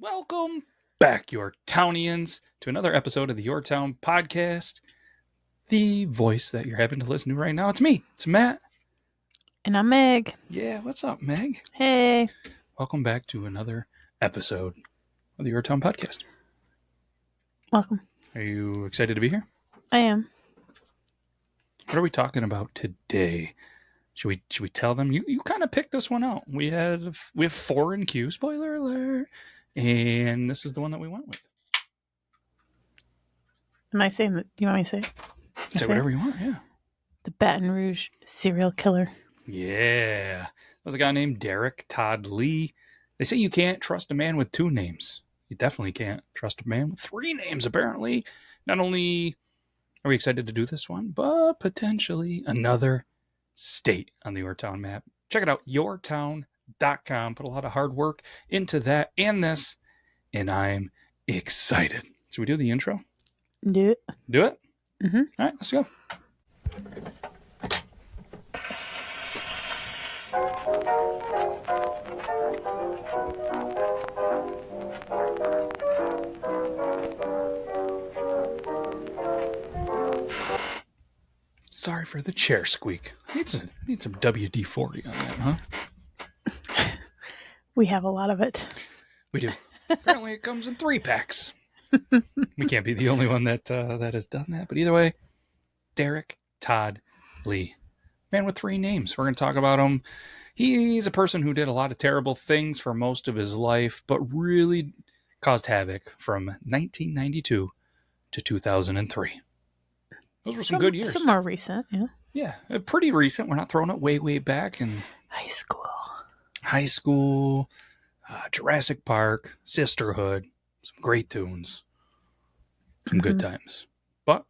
Welcome back, Your Townians, to another episode of the Your Town podcast. The voice that you're having to listen to right now, it's me. It's Matt. And I'm Meg. Yeah, what's up, Meg? Hey. Welcome back to another episode of the Your Town podcast. Welcome. Are you excited to be here? I am. What are we talking about today? Should we tell them? You kind of picked this one out. We have 4 in queue, spoiler alert, and this is the one that we went with. Am I saying that? Do you want me to say it? Say whatever you want, yeah. The Baton Rouge serial killer. Yeah. There's a guy named Derek Todd Lee. They say you can't trust a man with 2 names. You definitely can't trust a man with 3 names, apparently. Not only are we excited to do this one, but potentially another state on the Your Town map. Check it out, yourtown.com. Put a lot of hard work into that and this, and I'm excited. Should we do the intro? Do it. Do it? Mm-hmm. All right, let's go. Sorry for the chair squeak. I need some WD-40 on that, huh? We have a lot of it. We do. Apparently it comes in 3 packs. We can't be the only one that has done that. But either way, Derek Todd Lee. Man with 3 names. We're going to talk about him. He's a person who did a lot of terrible things for most of his life, but really caused havoc from 1992 to 2003. Those were some good years. Some more recent, yeah. Yeah, pretty recent. We're not throwing it way back in high school, Jurassic Park, Sisterhood, some great tunes, some good times. But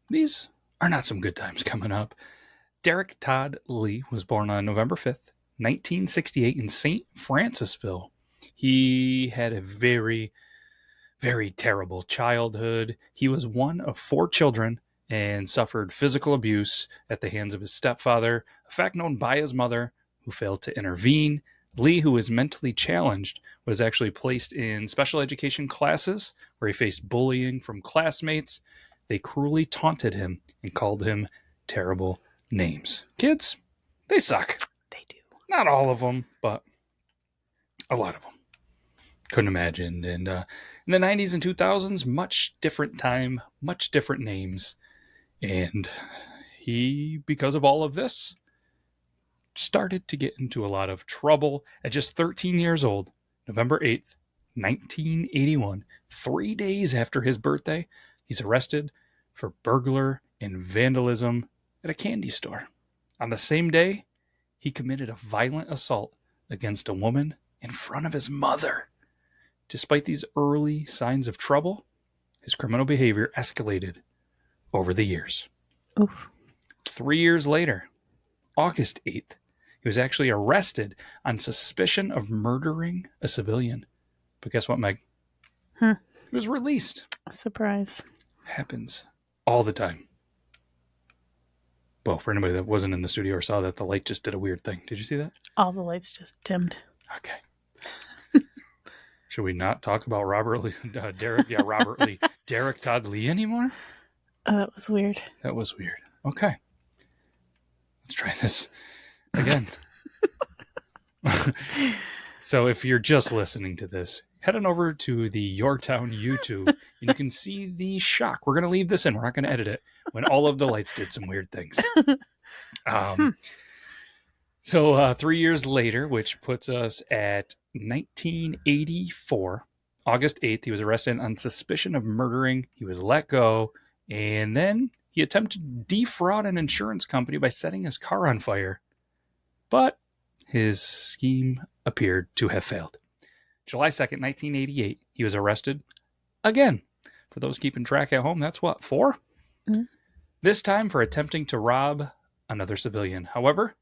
these are not some good times coming up. Derek Todd Lee was born on November 5th, 1968 in St. Francisville. He had a very, very terrible childhood. He was one of 4 children and suffered physical abuse at the hands of his stepfather, a fact known by his mother, who failed to intervene. Lee, who was mentally challenged, was actually placed in special education classes where he faced bullying from classmates. They cruelly taunted him and called him terrible names. Kids, they suck. They do. Not all of them, but a lot of them. Couldn't imagine. And in the 90s and 2000s, much different time, much different names. And he, because of all of this, started to get into a lot of trouble. At just 13 years old, November 8th, 1981, 3 days after his birthday, he's arrested for burglar and vandalism at a candy store. On the same day, he committed a violent assault against a woman in front of his mother. Despite these early signs of trouble, his criminal behavior escalated over the years. Oof. 3 years later, August 8th, he was actually arrested on suspicion of murdering a civilian. But guess what, Meg? He was released. Surprise. Happens all the time. Well, for anybody that wasn't in the studio or saw that, the light just did a weird thing. Did you see that? All the lights just dimmed. Okay. Should we not talk about Robert Lee? Robert Lee. Derek Todd Lee anymore? Oh, that was weird. That was weird. Okay. Let's try this again. So if you're just listening to this, head on over to the Your Town YouTube and you can see the shock. We're going to leave this in. We're not going to edit it. When all of the lights did some weird things. So 3 years later, which puts us at 1984, August 8th, he was arrested on suspicion of murdering. He was let go. And then he attempted to defraud an insurance company by setting his car on fire. But his scheme appeared to have failed. July 2nd, 1988, he was arrested again. For those keeping track at home, that's what, 4? Mm-hmm. This time for attempting to rob another civilian. However,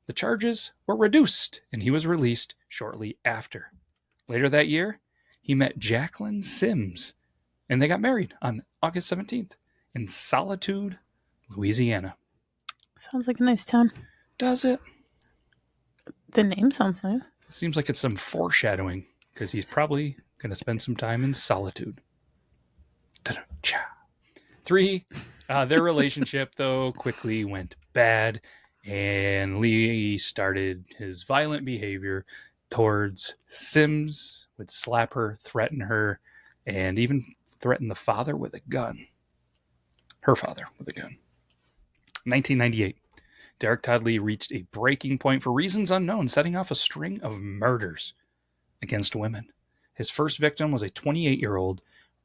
the charges were reduced and he was released shortly after. Later that year, he met Jacqueline Sims and they got married on August 17th in Solitude, Louisiana. Sounds like a nice town. Does it? The name sounds nice. Seems like it's some foreshadowing because he's probably Gonna spend some time in solitude. Ta-da-cha. 3, their relationship, though, quickly went bad, and Lee started his violent behavior towards Sims, would slap her, threaten her, and even threaten the father with a gun. Her father with a gun. 1998, Derek Todd Lee reached a breaking point for reasons unknown, setting off a string of murders against women. His first victim was a 28-year-old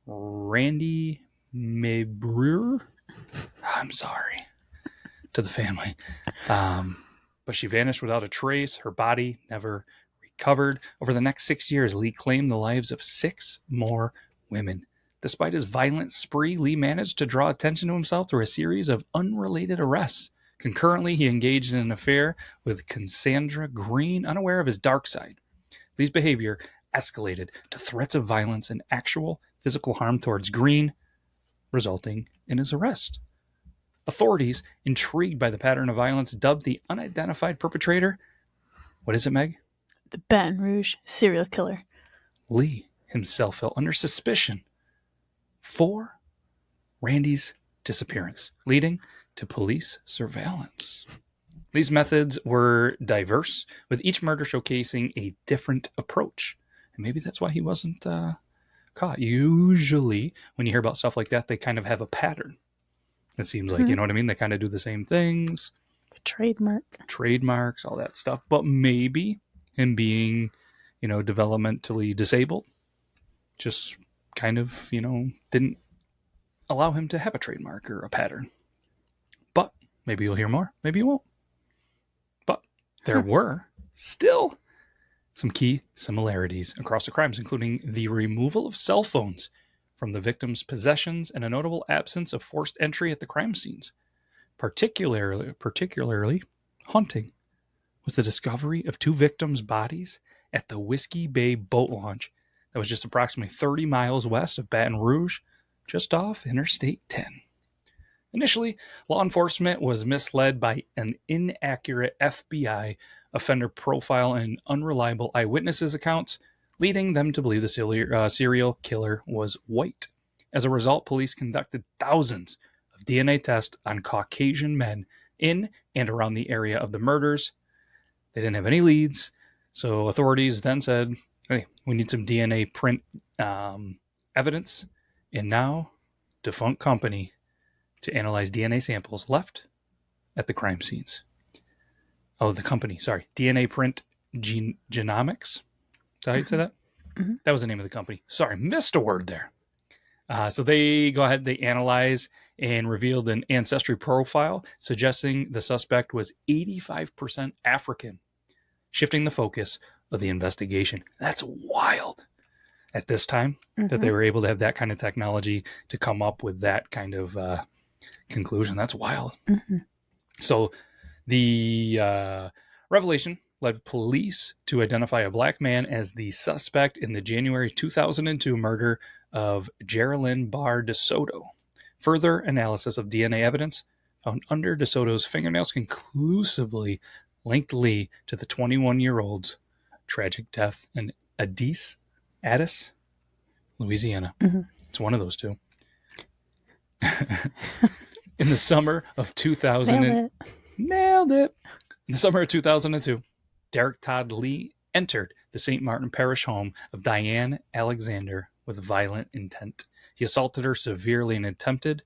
Randy Mabrour. I'm sorry to the family. But she vanished without a trace. Her body never recovered. Over the next 6 years, Lee claimed the lives of 6 more women. Despite his violent spree, Lee managed to draw attention to himself through a series of unrelated arrests. Concurrently, he engaged in an affair with Cassandra Green, unaware of his dark side. Lee's behavior escalated to threats of violence and actual physical harm towards Green, resulting in his arrest. Authorities, intrigued by the pattern of violence, dubbed the unidentified perpetrator, what is it, Meg? The Baton Rouge serial killer. Lee himself fell under suspicion for Randy's disappearance, leading to police surveillance. Lee's methods were diverse, with each murder showcasing a different approach. And maybe that's why he wasn't caught. Usually, when you hear about stuff like that, they kind of have a pattern. It seems like, you know what I mean? They kind of do the same things. Trademarks, all that stuff. But maybe him being, developmentally disabled just kind of, didn't allow him to have a trademark or a pattern. But maybe you'll hear more. Maybe you won't. But there were still some key similarities across the crimes, including the removal of cell phones from the victim's possessions and a notable absence of forced entry at the crime scenes. Particularly haunting was the discovery of 2 victims' bodies at the Whiskey Bay boat launch that was just approximately 30 miles west of Baton Rouge, just off Interstate 10. Initially, law enforcement was misled by an inaccurate FBI offender profile and unreliable eyewitnesses' accounts, leading them to believe the serial killer was white. As a result, police conducted thousands of DNA tests on Caucasian men in and around the area of the murders. They didn't have any leads, so authorities then said, hey, we need some DNA print evidence, and now defunct company to analyze DNA samples left at the crime scenes. Oh, the company, sorry. DNA Print Genomics. Is that how you'd say that? Mm-hmm. That was the name of the company. Sorry, missed a word there. So they go ahead, they analyze and revealed an ancestry profile suggesting the suspect was 85% African, shifting the focus of the investigation. That's wild at this time that they were able to have that kind of technology to come up with that kind of conclusion. That's wild. So the revelation led police to identify a black man as the suspect in the January 2002 murder of Geraldine Barr DeSoto. Further analysis of DNA evidence found under DeSoto's fingernails conclusively linked Lee to the 21-year-old's tragic death in Addis, Louisiana. It's one of those two. In the summer of 2000, nailed it. In the summer of 2002, Derek Todd Lee entered the St. Martin Parish home of Diane Alexander with violent intent. He assaulted her severely and attempted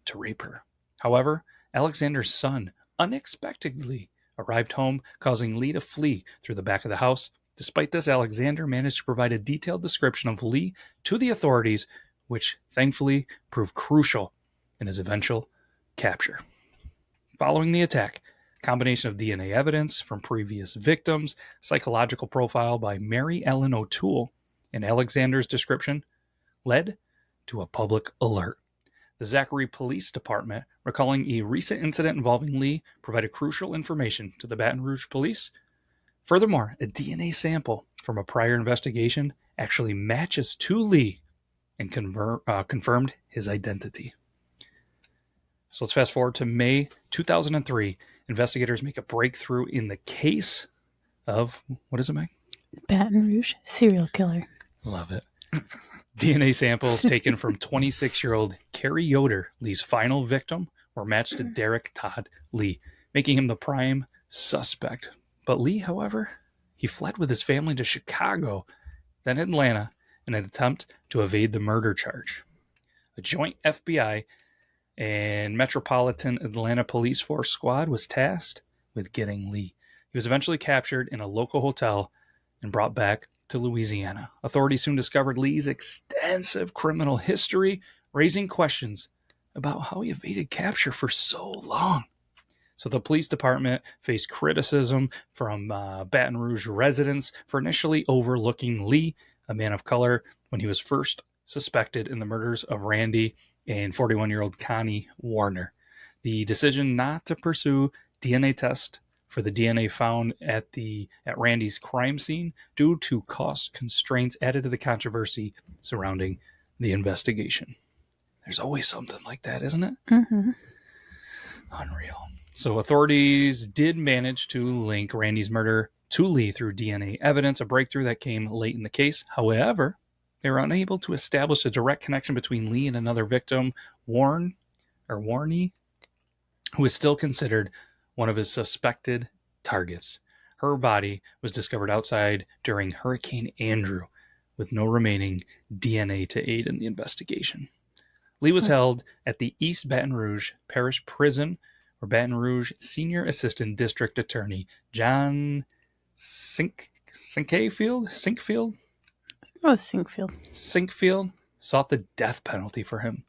to rape her. However, Alexander's son unexpectedly arrived home, causing Lee to flee through the back of the house. Despite this, Alexander managed to provide a detailed description of Lee to the authorities, which thankfully proved crucial in his eventual capture. Following the attack, a combination of DNA evidence from previous victims, psychological profile by Mary Ellen O'Toole, and Alexander's description led to a public alert. The Zachary Police Department, recalling a recent incident involving Lee, provided crucial information to the Baton Rouge police. Furthermore, a DNA sample from a prior investigation actually matches to Lee and confirmed his identity. So let's fast forward to May 2003. Investigators make a breakthrough in the case of, what is it, Meg? Baton Rouge serial killer. Love it. DNA samples taken from 26-year-old Carrie Yoder, Lee's final victim, were matched to Derek Todd Lee, making him the prime suspect. But Lee, however, he fled with his family to Chicago, then Atlanta, in an attempt to evade the murder charge. A joint FBI and Metropolitan Atlanta Police Force squad was tasked with getting Lee. He was eventually captured in a local hotel and brought back to Louisiana. Authorities soon discovered Lee's extensive criminal history, raising questions about how he evaded capture for so long. So the police department faced criticism from Baton Rouge residents for initially overlooking Lee, a man of color, when he was first suspected in the murders of Randy and 41-year-old Connie Warner. The decision not to pursue DNA tests for the DNA found at Randy's crime scene due to cost constraints added to the controversy surrounding the investigation. There's always something like that, isn't it? Mm-hmm. Unreal. So authorities did manage to link Randy's murder to Lee through DNA evidence, a breakthrough that came late in the case. However, they were unable to establish a direct connection between Lee and another victim, Warney, who is still considered one of his suspected targets. Her body was discovered outside during Hurricane Andrew, with no remaining DNA to aid in the investigation. Lee was held at the East Baton Rouge Parish Prison, where Baton Rouge Senior Assistant District Attorney John Sinkfield sought the death penalty for him.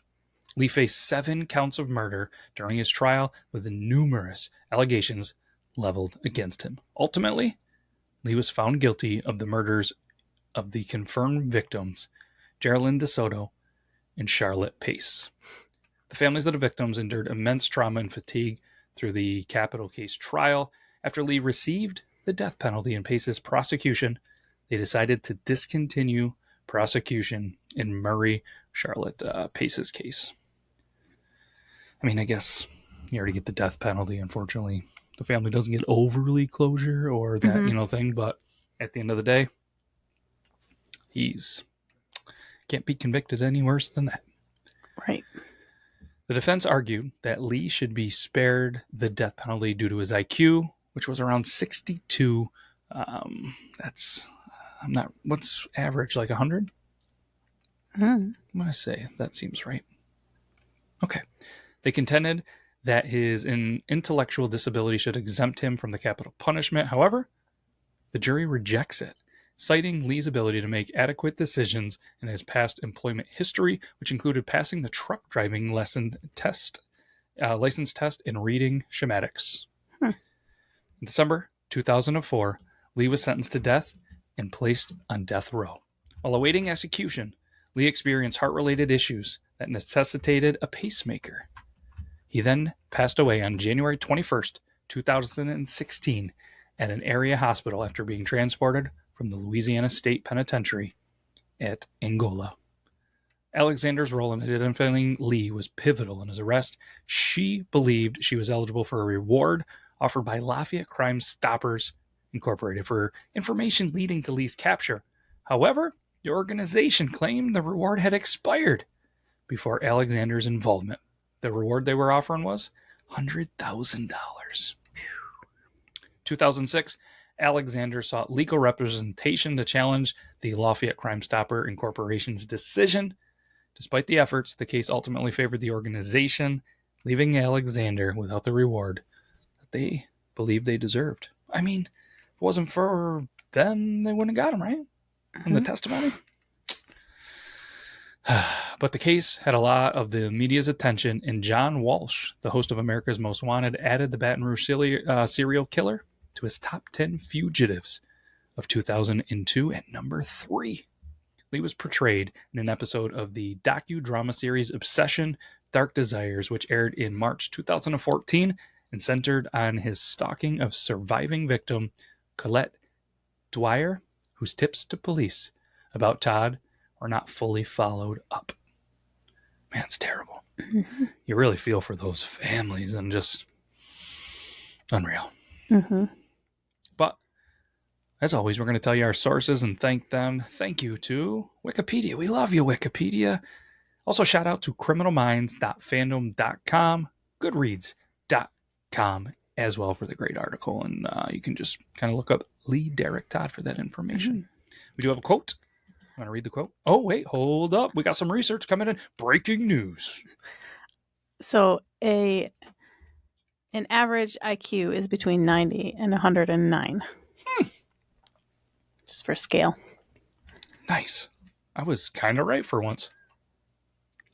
Lee faced 7 counts of murder during his trial, with numerous allegations leveled against him. Ultimately, Lee was found guilty of the murders of the confirmed victims, Geraldine DeSoto and Charlotte Pace. The families of the victims endured immense trauma and fatigue through the capital case trial. After Lee received the death penalty in Pace's prosecution, they decided to discontinue prosecution in Murray Charlotte Pace's case. I mean, I guess you already get the death penalty. Unfortunately, the family doesn't get overly closure or that, thing. But at the end of the day, he's can't be convicted any worse than that. Right. The defense argued that Lee should be spared the death penalty due to his IQ, which was around 62. What's average, like 100? I'm going to say that seems right. Okay. They contended that his intellectual disability should exempt him from the capital punishment. However, the jury rejects it, citing Lee's ability to make adequate decisions in his past employment history, which included passing the truck driving license test and reading schematics. In December 2004, Lee was sentenced to death and placed on death row. While awaiting execution, Lee experienced heart-related issues that necessitated a pacemaker. He then passed away on January 21st, 2016 at an area hospital after being transported from the Louisiana State Penitentiary at Angola. Alexander's role in identifying Lee was pivotal in his arrest. She believed she was eligible for a reward offered by Lafayette Crime Stoppers Incorporated for information leading to Lee's capture. However, the organization claimed the reward had expired before Alexander's involvement. The reward they were offering was $100,000. 2006, Alexander sought legal representation to challenge the Lafayette Crime Stopper Incorporation's decision. Despite the efforts, the case ultimately favored the organization, leaving Alexander without the reward that they believed they deserved. I mean, if it wasn't for them, they wouldn't have got him, right? From the testimony. But the case had a lot of the media's attention, and John Walsh, the host of America's Most Wanted, added the Baton Rouge serial killer to his top 10 fugitives of 2002 at number 3. Lee was portrayed in an episode of the docudrama series Obsession, Dark Desires, which aired in March 2014 and centered on his stalking of surviving victim Colette Dwyer, whose tips to police about Todd were not fully followed up. Man, it's terrible. You really feel for those families and just unreal. But As always, we're going to tell you our sources and thank them. Thank you to Wikipedia. We love you, Wikipedia. Also, shout out to criminalminds.fandom.com, goodreads.com as well for the great article. And you can just kind of look up Lee Derek Todd for that information. Mm-hmm. We do have a quote. Want to read the quote? Oh, wait, hold up. We got some research coming in. Breaking news. So an average IQ is between 90 and 109. Just for scale. Nice. I was kind of right for once.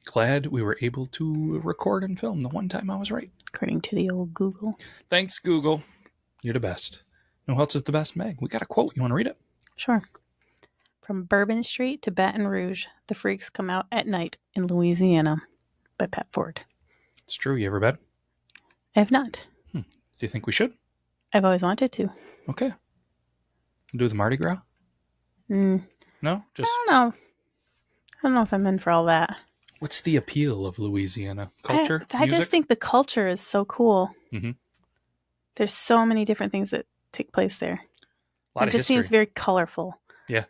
Glad we were able to record and film the one time I was right. According to the old Google. Thanks, Google. You're the best. Who else is the best, Meg? We got a quote. You want to read it? Sure. From Bourbon Street to Baton Rouge, the freaks come out at night in Louisiana by Pat Ford. It's true. You ever been? I have not. Do you think we should? I've always wanted to. Okay. Do the Mardi Gras? No? Just I don't know if I'm in for all that. What's the appeal of Louisiana? Culture? I just think the culture is so cool. Mm-hmm. There's so many different things that take place there. It just seems very colorful. Yeah.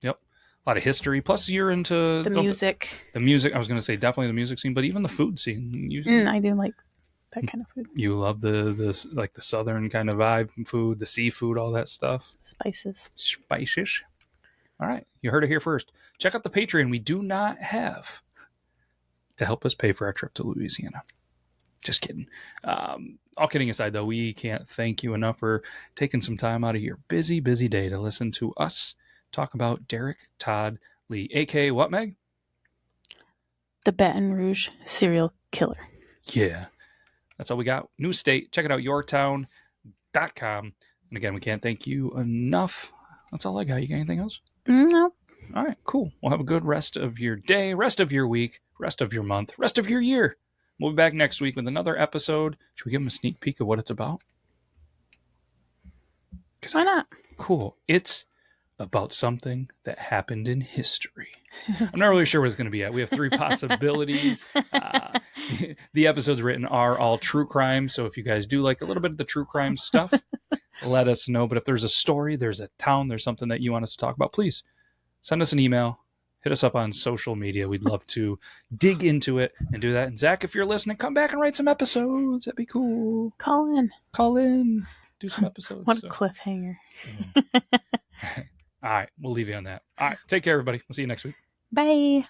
Yep. A lot of history. Plus, you're into the music. The music. I was going to say definitely the music scene, but even the food scene. I do like that kind of food. You love the southern kind of vibe food, the seafood, all that stuff. Spices. All right. You heard it here first. Check out the Patreon. We do not have to help us pay for our trip to Louisiana. Just kidding. All kidding aside, though, we can't thank you enough for taking some time out of your busy, busy day to listen to us talk about Derek Todd Lee, a.k.a. what, Meg? The Baton Rouge serial killer. Yeah. That's all we got. New state. Check it out, yoretown.com. And again, we can't thank you enough. That's all I got. You got anything else? No. All right, cool. We'll have a good rest of your day, rest of your week, rest of your month, rest of your year. We'll be back next week with another episode. Should we give them a sneak peek of what it's about? Why not? Cool. It's about something that happened in history. I'm not really sure what it's going to be at. We have 3 possibilities. The episodes written are all true crime. So if you guys do like a little bit of the true crime stuff, let us know. But if there's a story, there's a town, there's something that you want us to talk about, please send us an email. Hit us up on social media. We'd love to dig into it and do that. And Zach, if you're listening, come back and write some episodes. That'd be cool. Call in. Do some episodes. What a cliffhanger. All right. We'll leave you on that. All right. Take care, everybody. We'll see you next week. Bye.